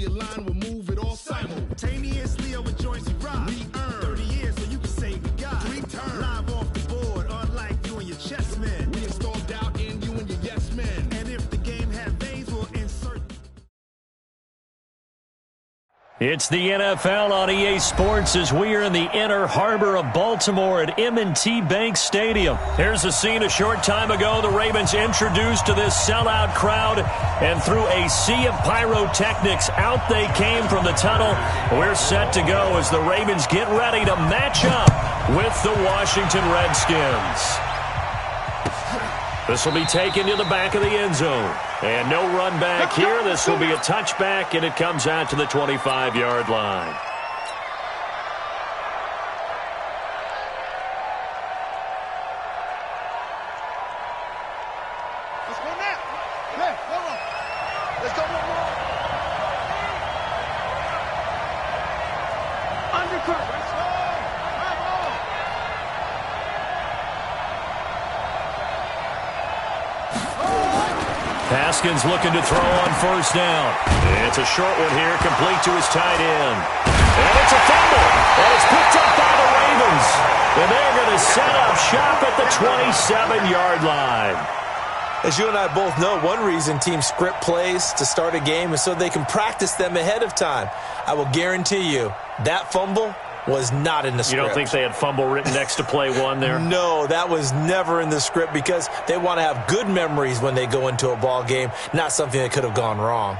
we align, we'll move it all simultaneously over joints we rock. We earn 30 years so you can say God. 3 turns live off the board, unlike you and your chess men. We installed doubt in you and your yes men. And if the game had veins, we'll insert. It's the NFL on EA Sports as we are in the inner harbor of Baltimore at M&T Bank Stadium. Here's a scene a short time ago. The Ravens introduced to this sellout crowd, and through a sea of pyrotechnics, out they came from the tunnel. We're set to go as the Ravens get ready to match up with the Washington Redskins. This will be taken to the back of the end zone. And no run back here. This will be a touchback, and it comes out to the 25-yard line. Let's go now. Hey, hold on. Let's go one more. Undercut. Let's go. Haskins looking to throw on first down. It's a short one here, complete to his tight end. And it's a fumble. And it's picked up by the Ravens. And they're going to set up shop at the 27-yard line. As you and I both know, one reason teams script plays to start a game is so they can practice them ahead of time. I will guarantee you that fumble was not in the script. You don't think they had fumble written next to play one there? No, that was never in the script because they want to have good memories when they go into a ball game, not something that could have gone wrong.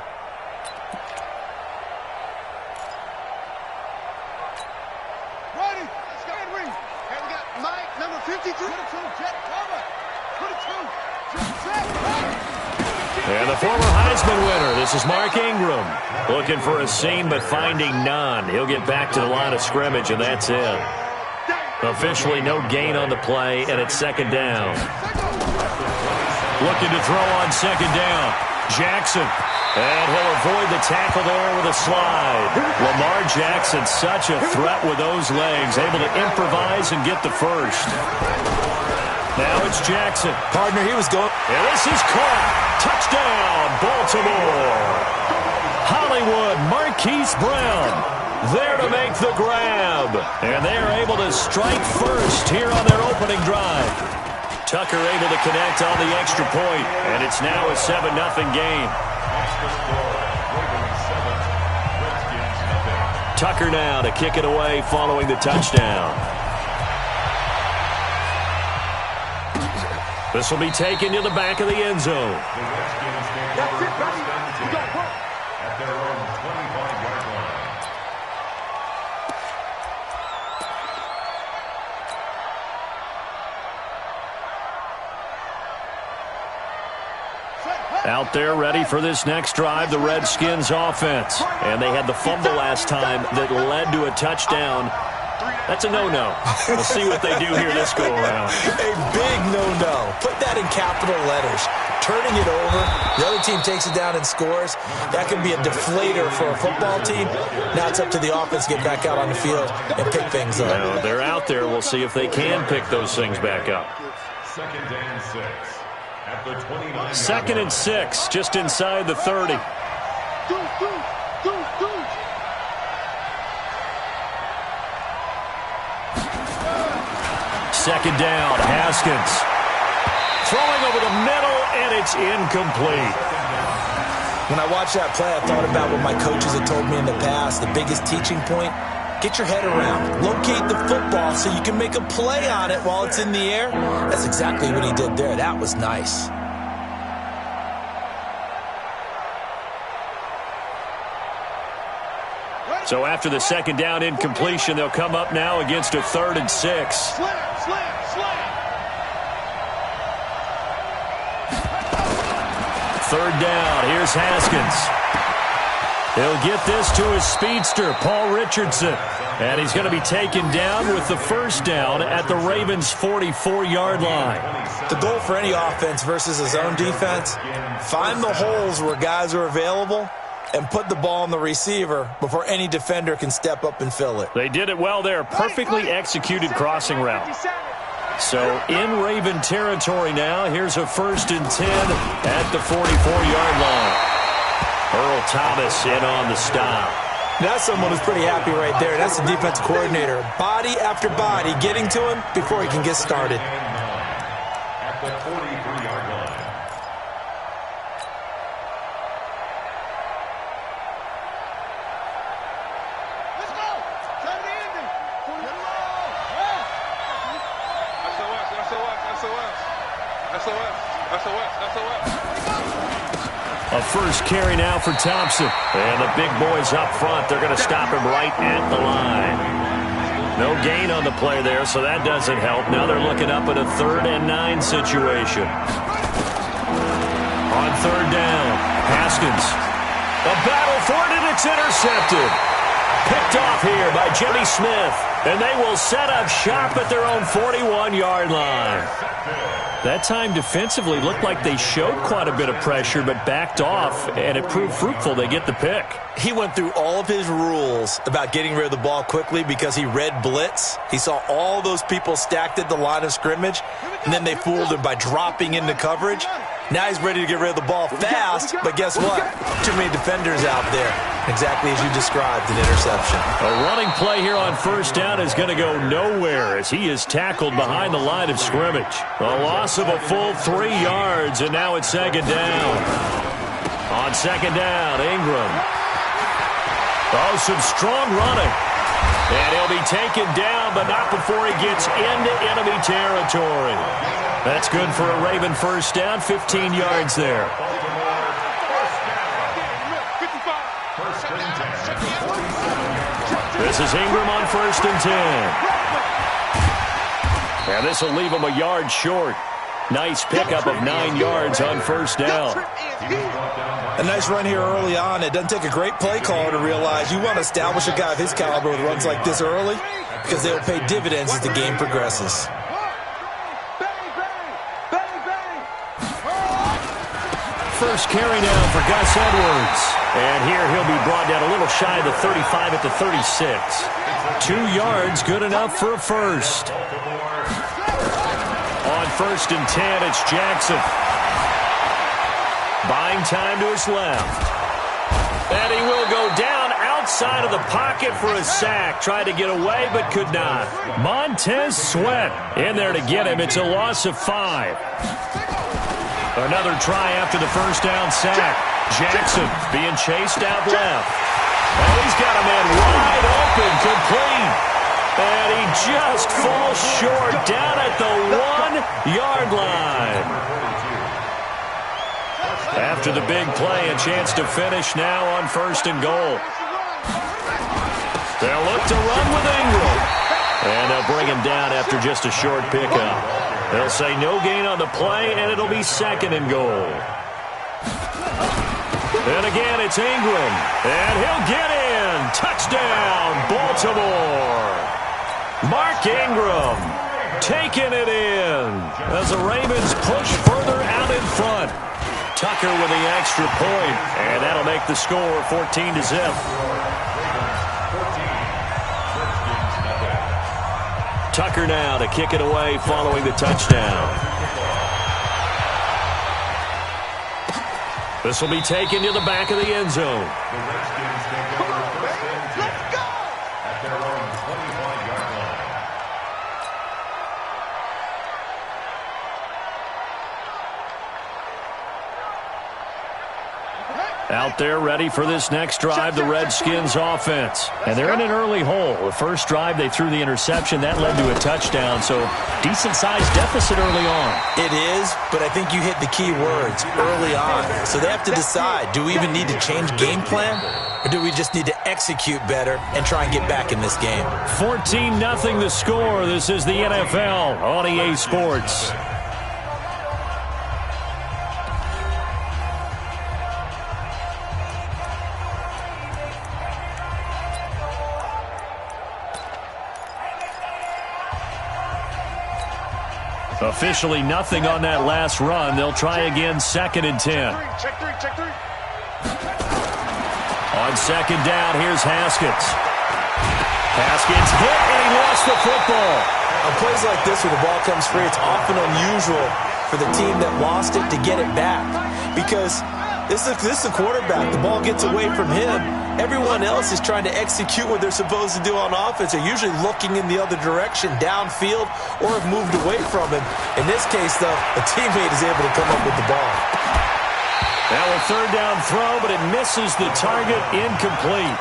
Ready? Let's go. And we got Mike, number 52. 22, jet cover. 22, and the former Heisman winner, this is Mark Ingram. Looking for a seam, but finding none. He'll get back to the line of scrimmage, and that's it. Officially no gain on the play, and it's second down. Looking to throw on second down. Jackson. And he'll avoid the tackle there with a slide. Lamar Jackson, such a threat with those legs, able to improvise and get the first. Now it's Jackson. Partner, he was going. And this is caught. Touchdown, Baltimore. Hollywood Marquise Brown there to make the grab. And they're able to strike first here on their opening drive. Tucker able to connect on the extra point. And it's now a 7-0 game. Tucker now to kick it away following the touchdown. This will be taken to the back of the end zone. That's it, buddy. We got work. At their own 25-yard line. Out there ready for this next drive, the Redskins offense. And they had the fumble last time that led to a touchdown. That's a no-no. We'll see what they do here this go-around. A big no-no. Put that in capital letters. Turning it over, the other team takes it down and scores. That can be a deflator for a football team. Now it's up to the offense to get back out on the field and pick things up. Now, they're out there. We'll see if they can pick those things back up. Second and 6. At the 29. Second and 6, just inside the 30. Second down, Haskins. Throwing over the middle, and it's incomplete. When I watched that play, I thought about what my coaches had told me in the past. The biggest teaching point, get your head around. Locate the football so you can make a play on it while it's in the air. That's exactly what he did there. That was nice. So after the second down incompletion, they'll come up now against a 3rd and 6. Slam. Third down, here's Haskins. He'll get this to his speedster, Paul Richardson. And he's going to be taken down with the first down at the Ravens' 44-yard line. The goal for any offense versus a zone defense, find the holes where guys are available and put the ball on the receiver before any defender can step up and fill it. They did it well there. Perfectly executed crossing route. So in Raven territory now. Here's a 1st and 10 at the 44-yard line. Earl Thomas in on the stop. That's someone who's pretty happy right there. That's the defensive coordinator. Body after body getting to him before he can get started. At the 43-yard line. Let's go. Try to end it. A first carry now for Thompson. And the big boys up front, they're going to stop him right at the line. No gain on the play there, so that doesn't help. Now they're looking up at a 3rd and 9 situation. On 3rd down, Haskins. A battle for it, and it's intercepted. Picked off here by Jimmy Smith. And they will set up shop at their own 41-yard line. That time defensively looked like they showed quite a bit of pressure but backed off, and it proved fruitful. They get the pick. He went through all of his rules about getting rid of the ball quickly because he read blitz. He saw all those people stacked at the line of scrimmage, and then they fooled him by dropping into coverage. Now he's ready to get rid of the ball fast, but guess what? Too many defenders out there. Exactly as you described, an interception. A running play here on 1st down is going to go nowhere as he is tackled behind the line of scrimmage. A loss of a full 3 yards, and now it's 2nd down. On 2nd down, Ingram. Oh, some strong running. And he'll be taken down, but not before he gets into enemy territory. That's good for a Raven 1st down, 15 yards there. This is Ingram on 1st and 10. And this will leave him a yard short. Nice pickup of 9 yards on 1st down. A nice run here early on. It doesn't take a great play caller to realize you want to establish a guy of his caliber with runs like this early because they will pay dividends as the game progresses. First carry now for Gus Edwards. And here he'll be brought down a little shy of the 35 at the 36. 2 yards, good enough for a first. On 1st and 10, it's Jackson. Buying time to his left. And he will go down outside of the pocket for a sack. Tried to get away, but could not. Montez Sweat in there to get him. It's a loss of 5. Another try after the 1st down sack. Jackson being chased out left. And he's got a man wide open, complete. And he just falls short down at the 1-yard line. After the big play, a chance to finish now on 1st and goal. They'll look to run with Ingram. And they'll bring him down after just a short pickup. They'll say no gain on the play, and it'll be 2nd and goal. And again, it's Ingram. And he'll get in. Touchdown, Baltimore. Mark Ingram taking it in as the Ravens push further out in front. Tucker with the extra point, and that'll make the score 14-0. Tucker now to kick it away following the touchdown. This will be taken to the back of the end zone. Let's go! At their own 25-yard line. Out there ready for this next drive, the Redskins offense. And they're in an early hole. The first drive, they threw the interception. That led to a touchdown, so decent-sized deficit early on. It is, but I think you hit the key words, early on. So they have to decide, do we even need to change game plan? Or do we just need to execute better and try and get back in this game? 14-0 the score. This is the NFL on EA Sports. Officially nothing on that last run. They'll try again, 2nd and 10. Check three. On 2nd down, here's Haskins. Haskins hit, and he lost the football. On plays like this where the ball comes free, it's often unusual for the team that lost it to get it back because This is the quarterback. The ball gets away from him. Everyone else is trying to execute what they're supposed to do on offense. They're usually looking in the other direction, downfield, or have moved away from him. In this case, though, a teammate is able to come up with the ball. Now a third down throw, but it misses the target, incomplete.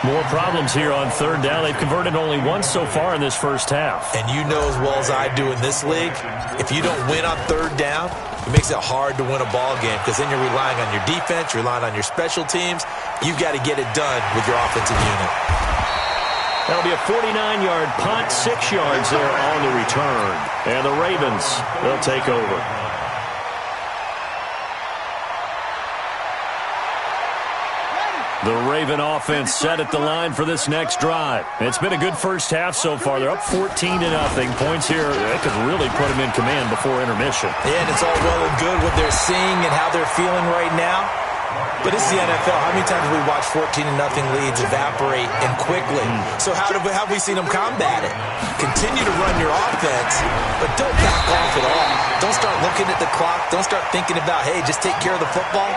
More problems here on third down. They've converted only once so far in this first half. And you know as well as I do in this league, if you don't win on third down, it makes it hard to win a ball game because then you're relying on your defense, you're relying on your special teams. You've got to get it done with your offensive unit. That'll be a 49-yard punt, 6 yards there on the return. And the Ravens, they'll take over. The Raven offense set at the line for this next drive. It's been a good first half so far. They're up 14-0. Points here, that could really put them in command before intermission. Yeah, and it's all well and good what they're seeing and how they're feeling right now. But it's the NFL. How many times have we watched 14-0 leads evaporate and quickly? So how have we seen them combat it? Continue to run your offense, but don't back off at all. Don't start looking at the clock. Don't start thinking about, hey, just take care of the football.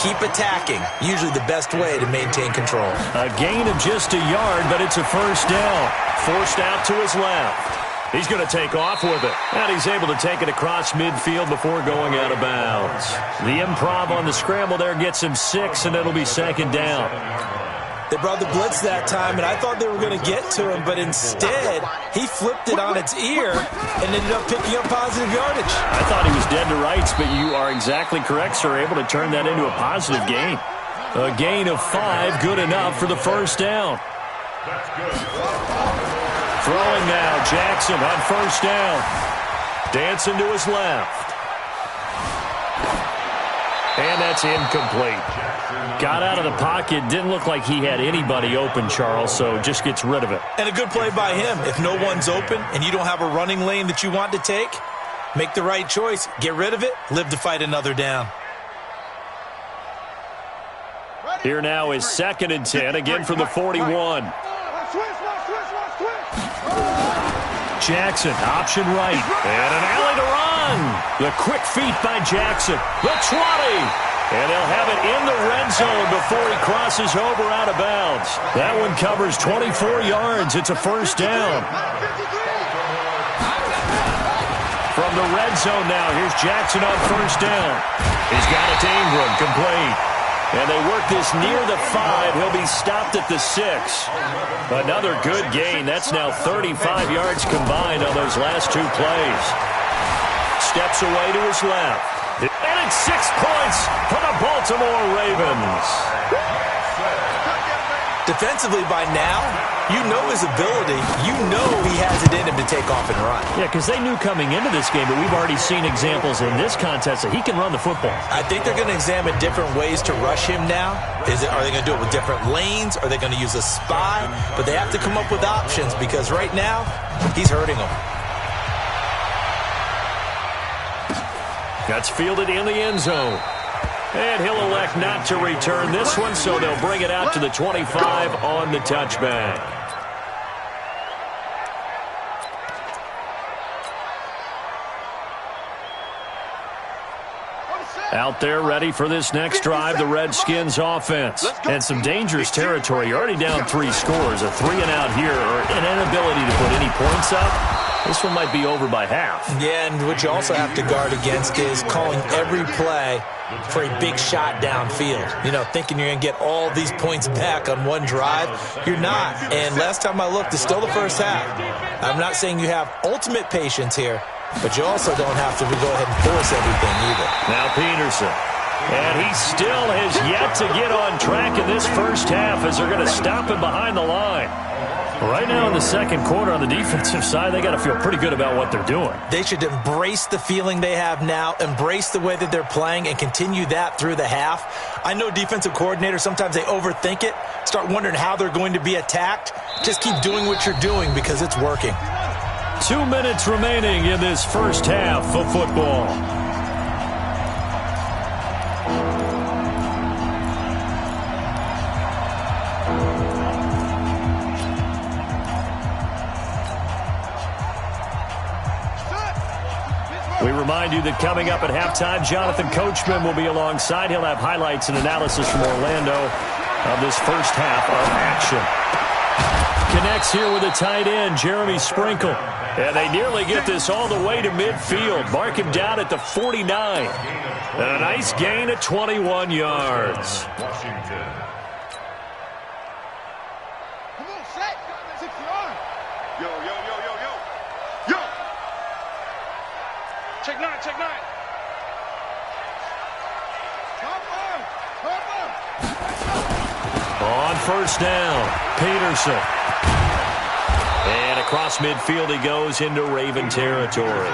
Keep attacking. Usually the best way to maintain control. A gain of just a yard, but it's a first down. Forced out to his left. He's going to take off with it. And he's able to take it across midfield before going out of bounds. The improv on the scramble there gets him 6, and it'll be second down. They brought the blitz that time, and I thought they were going to get to him, but instead, he flipped it on its ear and ended up picking up positive yardage. I thought he was dead to rights, but you are exactly correct, sir. Able to turn that into a positive gain. A gain of 5, good enough for the first down. That's good. Throwing now, Jackson on first down. Dancing to his left. And that's incomplete. Got out of the pocket. Didn't look like he had anybody open, Charles, so just gets rid of it. And a good play by him. If no one's open and you don't have a running lane that you want to take, make the right choice. Get rid of it. Live to fight another down. Here now is 2nd and 10, again from the 41. Jackson, option right, and an alley to run. The quick feet by Jackson. The 20. And they'll have it in the red zone before he crosses over out of bounds. That one covers 24 yards. It's a first down. From the red zone now, here's Jackson on first down. He's got it to Ingram, complete. And they work this near the 5. He'll be stopped at the 6. Another good gain. That's now 35 yards combined on those last 2 plays. Steps away to his left. And it's 6 points for the Baltimore Ravens. Defensively by now, you know his ability. You know he has it in him to take off and run. Yeah, because they knew coming into this game, but we've already seen examples in this contest that he can run the football. I think they're going to examine different ways to rush him now. Are they going to do it with different lanes? Are they going to use a spy? But they have to come up with options because right now, he's hurting them. That's fielded in the end zone. And he'll elect not to return this one, so they'll bring it out to the 25 on the touchback. Out there ready for this next drive, the Redskins offense. And some dangerous territory. You're already down 3 scores. A 3-and-out here, or an inability to put any points up. This one might be over by half. Yeah, and what you also have to guard against is calling every play for a big shot downfield. You know, thinking you're going to get all these points back on one drive. You're not. And last time I looked, it's still the first half. I'm not saying you have ultimate patience here, but you also don't have to go ahead and force everything either. Now Peterson. And he still has yet to get on track in this first half as they're going to stop him behind the line. Right now in the second quarter on the defensive side, they got to feel pretty good about what they're doing. They should embrace the feeling they have now, embrace the way that they're playing, and continue that through the half. I know defensive coordinators, sometimes they overthink it, start wondering how they're going to be attacked. Just keep doing what you're doing because it's working. 2 minutes remaining in this first half of football. We remind you that coming up at halftime, Jonathan Coachman will be alongside. He'll have highlights and analysis from Orlando of this first half of action. Connects here with a tight end, Jeremy Sprinkle. And they nearly get this all the way to midfield. Mark him down at the 49. And a nice gain of 21 yards. Washington. Come on, set. 6 yards. Yo, yo, yo, yo, yo. Yo. Check 9, check 9. On first down, Peterson. And across midfield he goes into Raven territory.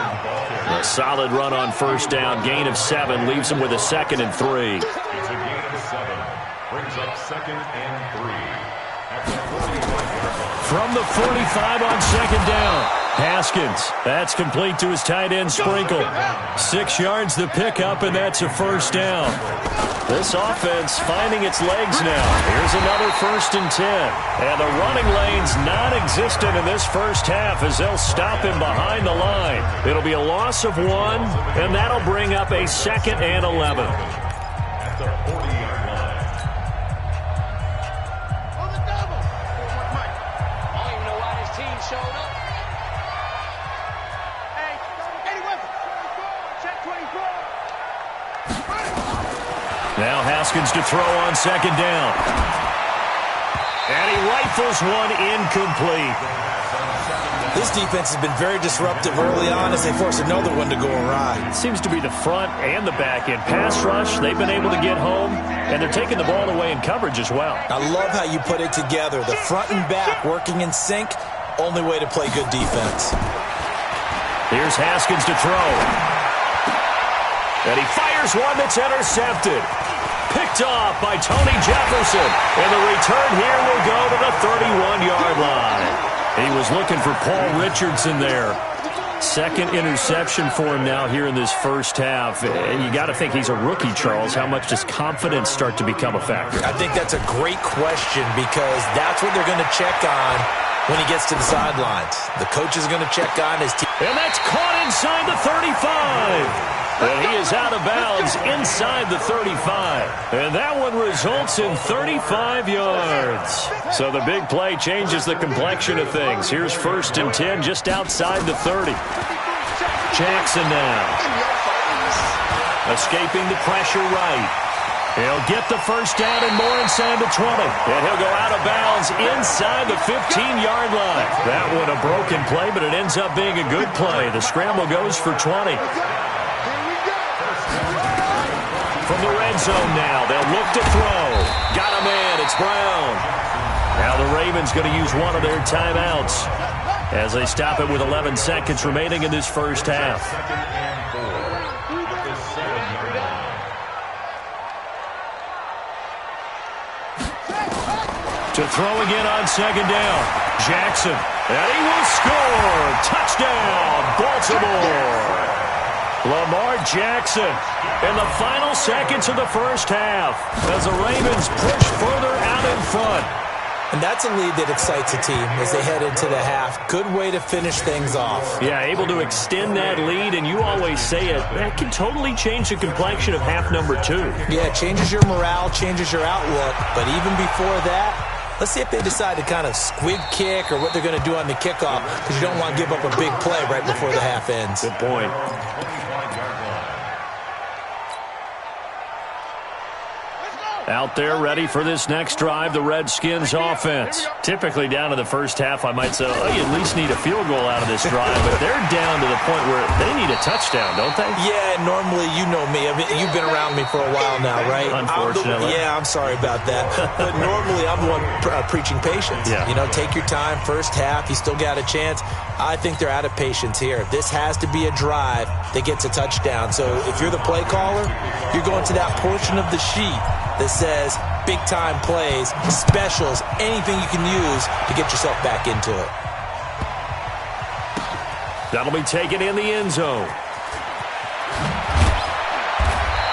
A solid run on first down, gain of 7, leaves him with a 2nd and 3. It's a gain of 7. Brings up 2nd and 3. At the 45-yard line. From the 45 on 2nd down, Haskins. That's complete to his tight end, Sprinkle. 6 yards the pickup, and that's a first down. This offense finding its legs now. Here's another 1st and 10. And the running lane's non-existent in this first half as they'll stop him behind the line. It'll be a loss of 1, and that'll bring up a 2nd and 11. At the 40-yard line. On the double. I don't even know why this team showed up. Hey, Eddie Weapon. Check 24. Now Haskins to throw on 2nd down. And he rifles one incomplete. This defense has been very disruptive early on as they force another one to go awry. Seems to be the front and the back end. Pass rush, they've been able to get home, and they're taking the ball away in coverage as well. I love how you put it together. The front and back working in sync, only way to play good defense. Here's Haskins to throw. And he fires one that's intercepted. Picked off by Tony Jefferson. And the return here will go to the 31-yard line. He was looking for Paul Richardson there. 2nd interception for him now here in this first half. And you got to think he's a rookie, Charles. How much does confidence start to become a factor? I think that's a great question because that's what they're going to check on when he gets to the sidelines. The coach is going to check on his team. And that's caught inside the 35. And he is out of bounds inside the 35. And that one results in 35 yards. So the big play changes the complexion of things. Here's 1st and 10 just outside the 30. Jackson now. Escaping the pressure right. He'll get the first down and more inside the 20. And he'll go out of bounds inside the 15-yard line. That one a broken play, but it ends up being a good play. The scramble goes for 20. From the red zone now, they'll look to throw. Got a man, it's Brown. Now the Ravens going to use one of their timeouts as they stop it with 11 seconds remaining in this first half. 2nd and 4. At the 7-yard line. To throw again on 2nd down. Jackson. And he will score. Touchdown, Baltimore. Lamar Jackson in the final seconds of the first half as the Ravens push further out in front. And that's a lead that excites a team as they head into the half. Good way to finish things off. Yeah, able to extend that lead, and you always say it, that can totally change the complexion of half number 2. Yeah, it changes your morale, changes your outlook. But even before that, let's see if they decide to kind of squib kick or what they're going to do on the kickoff because you don't want to give up a big play right before the half ends. Good point. 25-yard line. Out there ready for this next drive, the Redskins offense. Typically down to the first half, I might say, oh, you at least need a field goal out of this drive, but they're down to the point where they need a touchdown, don't they? Yeah, normally, you know me. I mean, you've been around me for a while now, right? Unfortunately. I'm sorry about that. But normally, I'm the one preaching patience. Yeah. You know, take your time, first half, you still got a chance. I think they're out of patience here. This has to be a drive that gets a touchdown. So if you're the play caller, you're going to that portion of the sheet that says big-time plays, specials, anything you can use to get yourself back into it. That'll be taken in the end zone.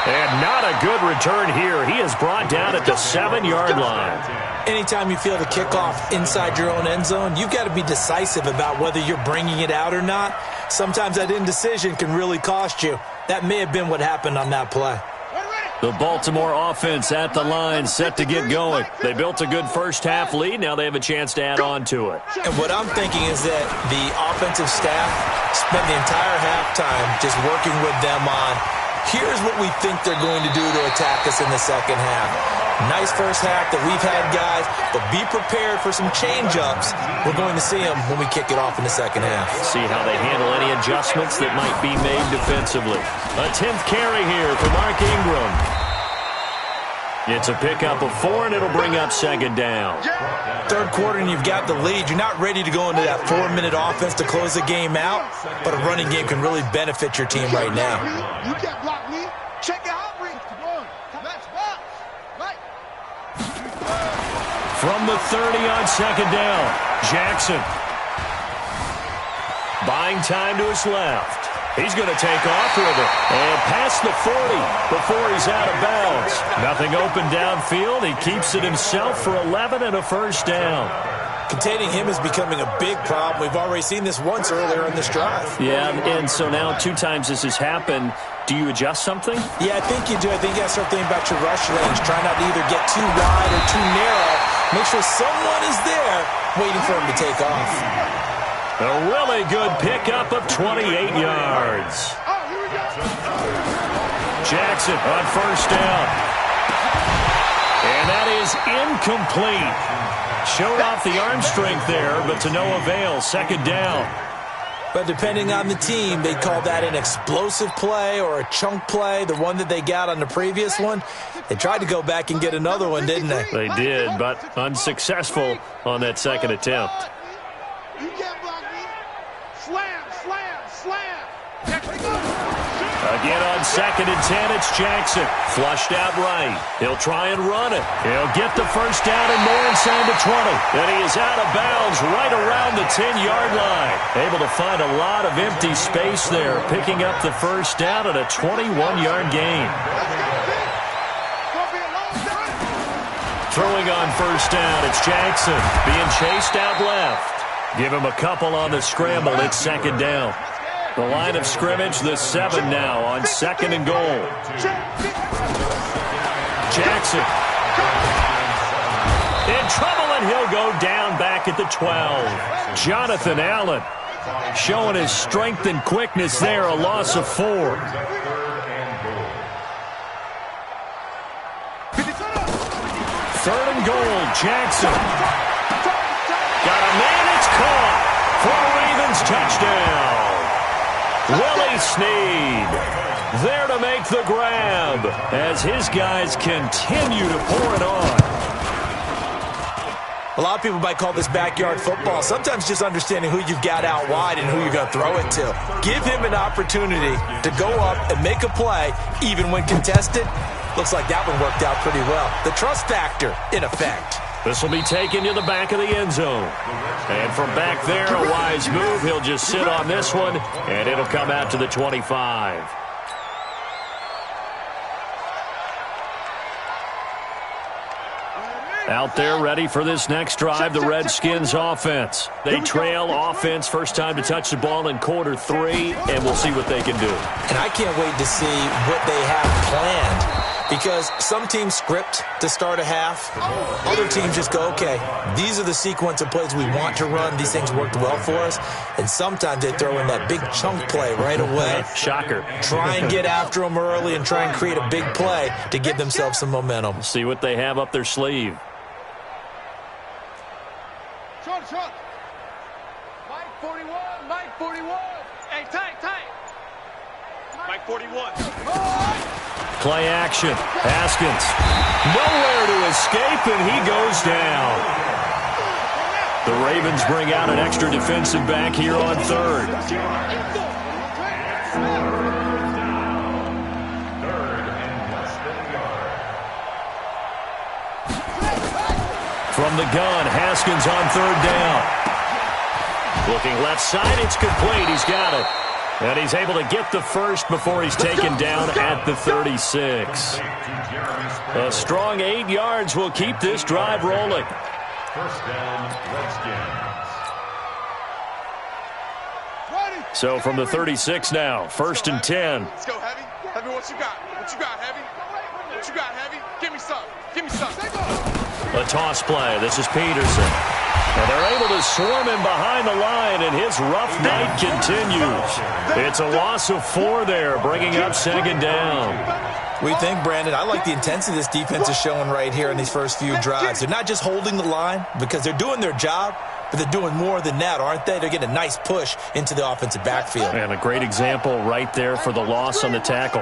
And not a good return here. He is brought down at the 7-yard line. Anytime you feel the kickoff inside your own end zone, you've got to be decisive about whether you're bringing it out or not. sometimes that indecision can really cost you. That may have been what happened on that play. The Baltimore offense at the line, set to get going. They built a good first-half lead. Now they have a chance to add on to it. And what I'm thinking is that the offensive staff spent the entire halftime just working with them on, here's what we think they're going to do to attack us in the second half. Nice first half that we've had, guys, but be prepared for some change-ups. We're going to see them when we kick it off in the second half. See how they handle any adjustments that might be made defensively. A 10th carry here for Mark Ingram. It's a pickup of 4, and it'll bring up second down. Third quarter, and you've got the lead. You're not ready to go into that 4-minute offense to close the game out, but a running game can really benefit your team right now. You can't block me. Check it out, Reed. Let's box. Right. From the 30 on second down, Jackson. Buying time to his left. He's going to take off with it and past the 40 before he's out of bounds. Nothing open downfield. He keeps it himself for 11 and a first down. Containing him is becoming a big problem. We've already seen this once earlier in this drive. Yeah, and so now 2 times this has happened. Do you adjust something? Yeah, I think you do. I think you got to start thinking about your rush lanes. Try not to either get too wide or too narrow. Make sure someone is there waiting for him to take off. A really good pickup of 28 yards. Jackson on first down. And that is incomplete. Showed off the arm strength there, but to no avail. Second down. But depending on the team, they call that an explosive play or a chunk play, the one that they got on the previous one. They tried to go back and get another one, didn't they? They did, but unsuccessful on that second attempt. You can't block me. Slam, slam, slam. Again on second and 10, it's Jackson. Flushed out right. He'll try and run it. He'll get the first down and more inside the 20. And he is out of bounds right around the 10-yard line. Able to find a lot of empty space there, picking up the first down at a 21-yard gain. Throwing on first down, it's Jackson. Being chased out left. Give him a couple on the scramble. It's second down. The line of scrimmage, the 7 now on second and goal. Jackson. In trouble, and he'll go down back at the 12. Jonathan Allen showing his strength and quickness there, a loss of 4. Third and goal, Jackson. Got a man, it's caught for a Ravens touchdown. Willie Snead there to make the grab as his guys continue to pour it on. A lot of people might call this backyard football. Sometimes just understanding who you've got out wide and who you're going to throw it to. Give him an opportunity to go up and make a play, even when contested. Looks like that one worked out pretty well. The trust factor, in effect. This will be taken to the back of the end zone. And from back there, a wise move. He'll just sit on this one, and it'll come out to the 25. Out there ready for this next drive, the Redskins offense. They trail offense first time to touch the ball in quarter 3, and we'll see what they can do. And I can't wait to see what they have planned. Because some teams script to start a half. Other teams just go, okay, these are the sequence of plays we want to run. These things worked well for us. And sometimes they throw in that big chunk play right away. Shocker. Try and get after them early and try and create a big play to give themselves some momentum. See what they have up their sleeve. Short. Mike 41, Mike 41. Hey, tight. Mike 41. Play action. Haskins. Nowhere to escape, and he goes down. The Ravens bring out an extra defensive back here on third. From the gun, Haskins on third down. Looking left side, it's complete. He's got it. And he's able to get the first before he's taken down at the 36. A strong 8 yards will keep this drive rolling. First down, Redskins. Ready. So from the 36 now, 1st and 10. Let's go, Heavy. Heavy, what you got? What you got, Heavy? What you got, Heavy? Give me some. Give me some. A toss play. This is Peterson. And they're able to swarm him behind the line, and his rough night continues. It's a loss of 4 there, bringing up 2nd down. What do you think, Brandon? I like the intensity this defense is showing right here in these first few drives. They're not just holding the line because they're doing their job, but they're doing more than that, aren't they? They're getting a nice push into the offensive backfield. And a great example right there for the loss on the tackle.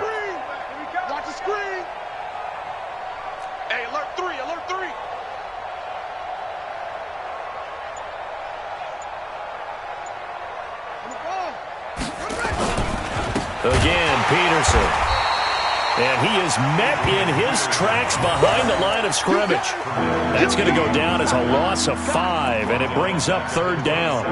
Watch the screen. Hey, alert 3, alert 3. Again, Peterson. And he is met in his tracks behind the line of scrimmage. That's going to go down as a loss of 5, and it brings up 3rd down.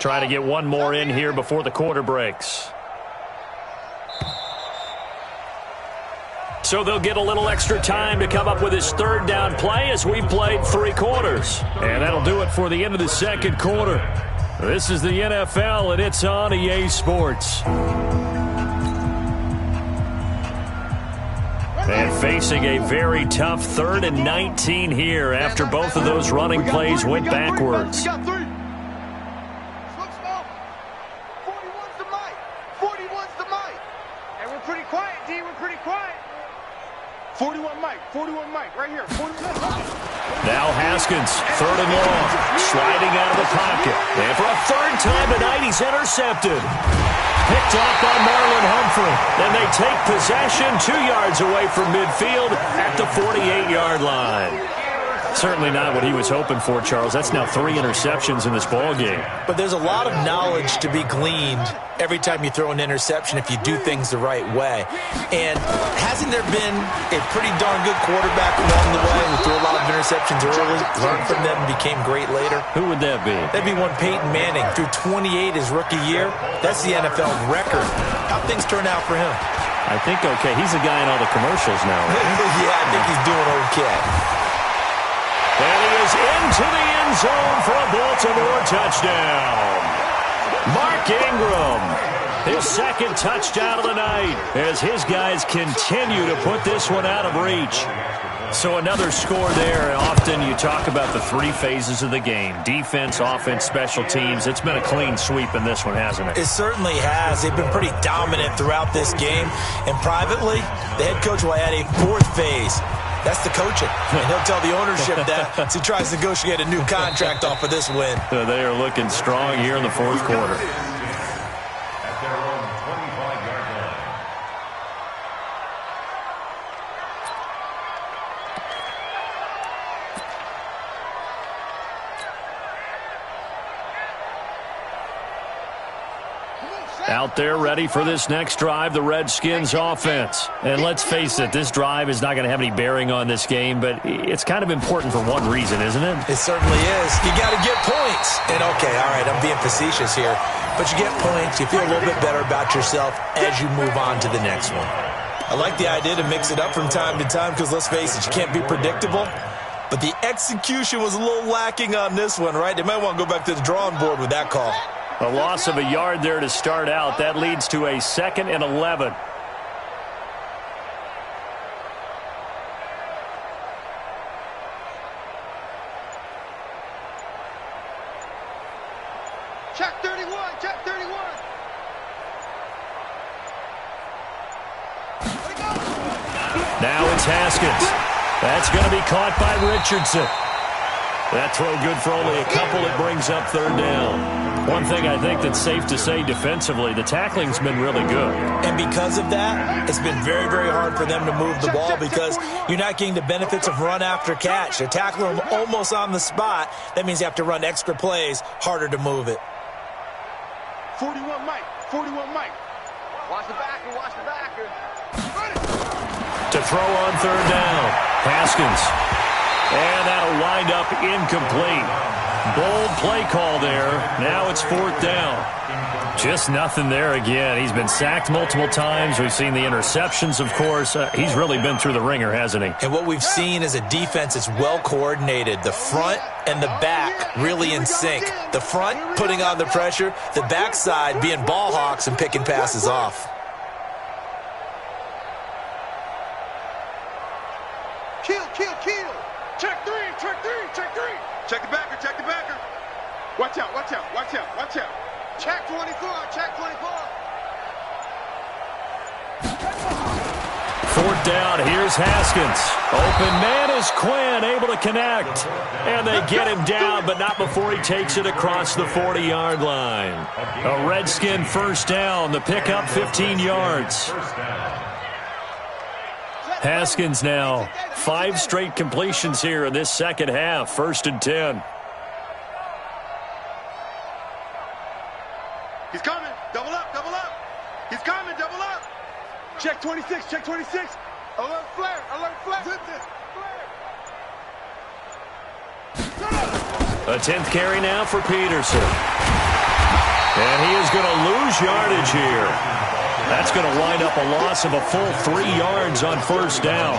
Trying to get one more in here before the quarter breaks. So they'll get a little extra time to come up with his 3rd down play as we've played 3 quarters. And that'll do it for the end of the 2nd quarter. This is the NFL, and it's on EA Sports. And facing a very tough 3rd and 19 here after both of those running plays went backwards. 41's the mic. 41's the mic. And we're pretty quiet, D. We're pretty quiet. 41 Mike, right here. 41 Now Haskins, 3rd and long, sliding out of the pocket. And for a 3rd time tonight, he's intercepted. Picked off by Marlon Humphrey. And they take possession 2 yards away from midfield at the 48-yard line. Certainly not what he was hoping for, Charles. That's now 3 interceptions in this ball game. But there's a lot of knowledge to be gleaned every time you throw an interception if you do things the right way. And hasn't there been a pretty darn good quarterback along the way who threw a lot of interceptions early, learned from them, and became great later? Who would that be? That'd be one Peyton Manning. Threw 28 his rookie year. That's the NFL record. How'd things turn out for him? I think okay. He's a guy in all the commercials now. Right? Yeah, I think he's doing okay. And he is into the end zone for a Baltimore touchdown. Mark Ingram, his 2nd touchdown of the night as his guys continue to put this one out of reach. So another score there. Often you talk about the 3 phases of the game. Defense, offense, special teams. It's been a clean sweep in this one, hasn't it? It certainly has. They've been pretty dominant throughout this game. And privately, the head coach will add a 4th phase. That's the coaching. And he'll tell the ownership that as he tries to negotiate a new contract off of this win. They are looking strong here in the 4th quarter. At their own 25-yard line. Out there ready for this next drive, the Redskins offense. And let's face it, this drive is not going to have any bearing on this game, but it's kind of important for one reason, isn't it? It certainly is. You got to get points. And okay, all right, I'm being facetious here, but you get points, you feel a little bit better about yourself as you move on to the next one. I like the idea to mix it up from time to time because let's face it, you can't be predictable. But the execution was a little lacking on this one, right? They might want to go back to the drawing board with that call. A loss of a yard there to start out. That leads to a 2nd and 11. Check 31, check 31. Now it's Haskins. That's going to be caught by Richardson. That throw good for only a couple. It brings up 3rd down. One thing I think that's safe to say defensively, the tackling's been really good. And because of that, it's been very, very hard for them to move the ball because you're not getting the benefits of run after catch. They're tackling them almost on the spot. That means you have to run extra plays, harder to move it. 41 Mike, 41 Mike. Watch the backer, watch the backer. To throw on 3rd down, Haskins. And that'll wind up incomplete. Bold play call there. Now it's 4th down. Just nothing there again. He's been sacked multiple times. We've seen the interceptions, of course. He's really been through the ringer, hasn't he? And what we've seen is a defense that's well coordinated. The front and the back really in sync. The front putting on the pressure. The backside being ball hawks and picking passes off. Kill. Check three. Check the backer. Watch out. Check 24. 4th down. Here's Haskins. Open man is Quinn, able to connect. And they get him down, but not before he takes it across the 40-yard line. A Redskin 1st down. The pickup 15 yards. Haskins now 5 straight completions here in this second half. 1st and 10. He's coming. Double up. He's coming. Double up. Check 26. Alert flare. A 10th carry now for Peterson. And he is going to lose yardage here. That's going to wind up a loss of a full 3 yards on 1st down.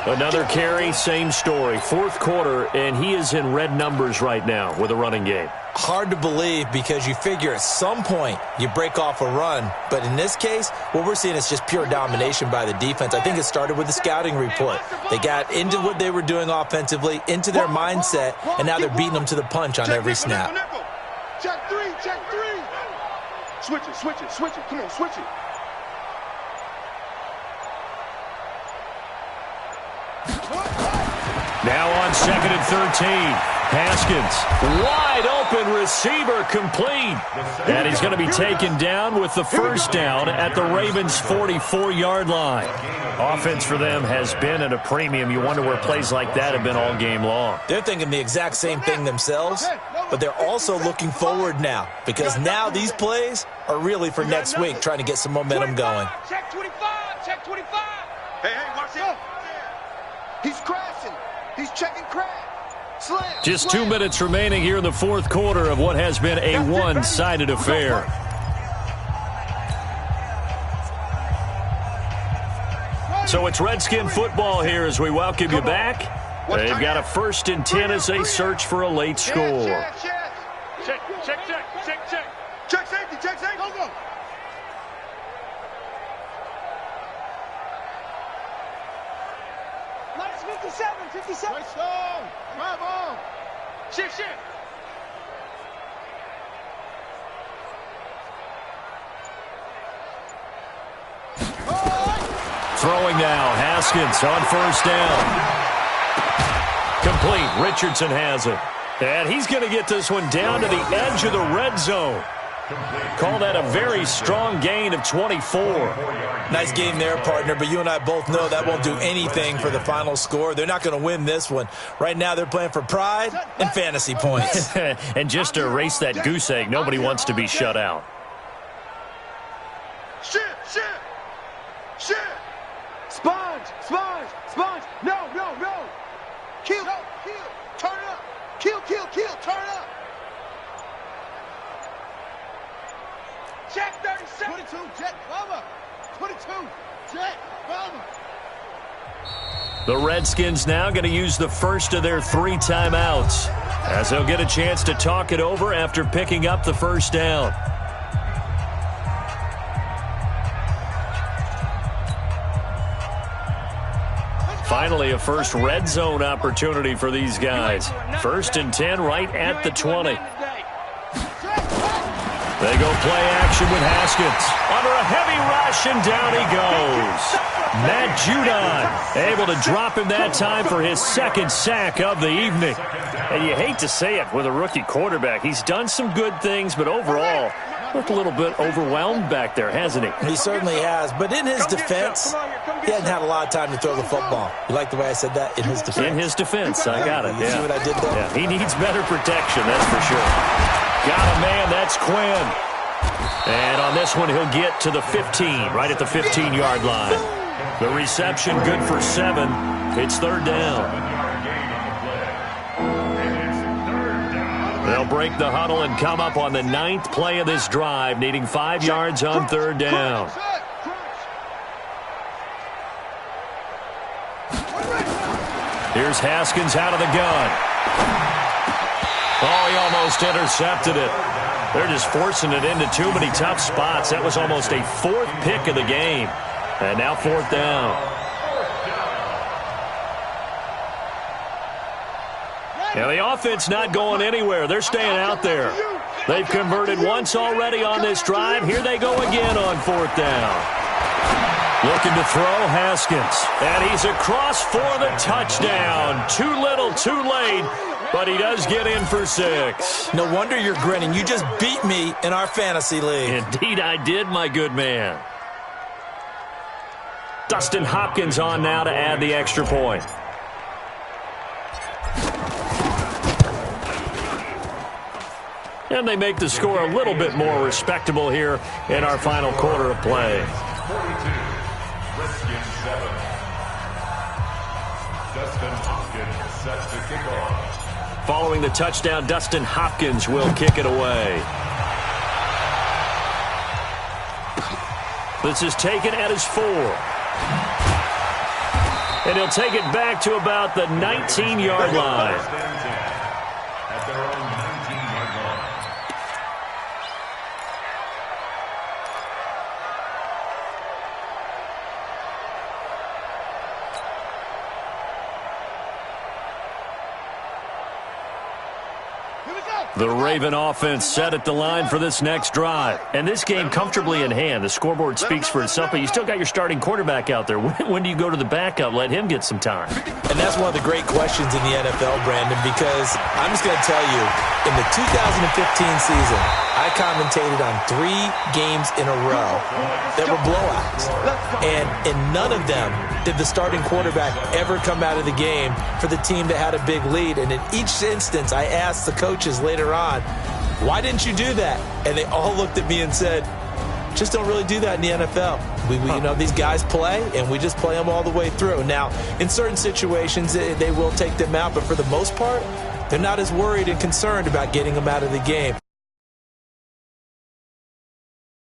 Another carry, same story. 4th quarter, and he is in red numbers right now with a running game. Hard to believe because you figure at some point you break off a run. But in this case, what we're seeing is just pure domination by the defense. I think it started with the scouting report. They got into what they were doing offensively, into their mindset, and now they're beating them to the punch on every snap. Check three. Switch it. Come on, switch it. Now on 2nd and 13. Haskins, wide open receiver, complete. And he's going to be taken down with the 1st down at the Ravens' 44-yard line. Offense for them has been at a premium. You wonder where plays like that have been all game long. They're thinking the exact same thing themselves, but they're also looking forward now because now these plays are really for next week, trying to get some momentum going. Check 25. Hey, watch it. He's crashing. He's checking crash. Slam. Just 2 minutes remaining here in the 4th quarter of what has been a one-sided affair. So it's Redskin football here as we welcome you back. They've got a 1st and 10 as they search for a late score. Check safety. Go. Minus 57. Right stone. Drive on. Shift. Throwing now, Haskins on 1st down. Complete, Richardson has it. And he's going to get this one down to the edge of the red zone. Call that a very strong gain of 24. Nice game there, partner, but you and I both know that won't do anything for the final score. They're not going to win this one. Right now they're playing for pride and fantasy points. And just to erase that goose egg, nobody wants to be shut out. Shit. Sponge. No. Kill. Turn it up. Kill. Turn it up. Check 37. 22. Jet cover. 22. Jet cover. The Redskins now going to use the first of their 3 timeouts as they'll get a chance to talk it over after picking up the 1st down. Finally, a first red zone opportunity for these guys. 1st and 10 right at the 20. They go play action with Haskins. Under a heavy rush, and down he goes. Matt Judon able to drop him that time for his 2nd sack of the evening. And you hate to say it with a rookie quarterback. He's done some good things, but overall, looked a little bit overwhelmed back there, hasn't he? He certainly has. But in his defense, he hasn't had a lot of time to throw the football. You like the way I said that? In his defense. In his defense, I got it. You see what I did there? Yeah, he needs better protection, that's for sure. Got a man, that's Quinn. And on this one, he'll get to the 15, right at the 15-yard line. The reception good for 7. It's 3rd down. They'll break the huddle and come up on the 9th play of this drive, needing 5 yards on 3rd down. Here's Haskins out of the gun. Oh, he almost intercepted it. They're just forcing it into too many tough spots. That was almost a 4th pick of the game. And now 4th down. Yeah, the offense not going anywhere. They're staying out there. They've converted once already on this drive. Here they go again on 4th down. Looking to throw, Haskins. And he's across for the touchdown. Too little, too late. But he does get in for 6. No wonder you're grinning. You just beat me in our fantasy league. Indeed I did, my good man. Dustin Hopkins on now to add the extra point. And they make the score a little bit more respectable here in our final quarter of play. 42, Redskins 7. Dustin Hopkins set to kick off. Following the touchdown, Dustin Hopkins will kick it away. This is taken at his 4. And he'll take it back to about the 19-yard line. At their own 19-yard line. The Raven offense set at the line for this next drive. And this game comfortably in hand. The scoreboard speaks for itself, but you still got your starting quarterback out there. When do you go to the backup? Let him get some time. And that's one of the great questions in the NFL, Brandon, because I'm just going to tell you, in the 2015 season, I commentated on 3 games in a row that were blowouts. And in none of them did the starting quarterback ever come out of the game for the team that had a big lead. And in each instance, I asked the coaches later on, why didn't you do that? And they all looked at me and said, just don't really do that in the NFL. You know, these guys play, and we just play them all the way through. Now, in certain situations, they will take them out, but for the most part, they're not as worried and concerned about getting them out of the game.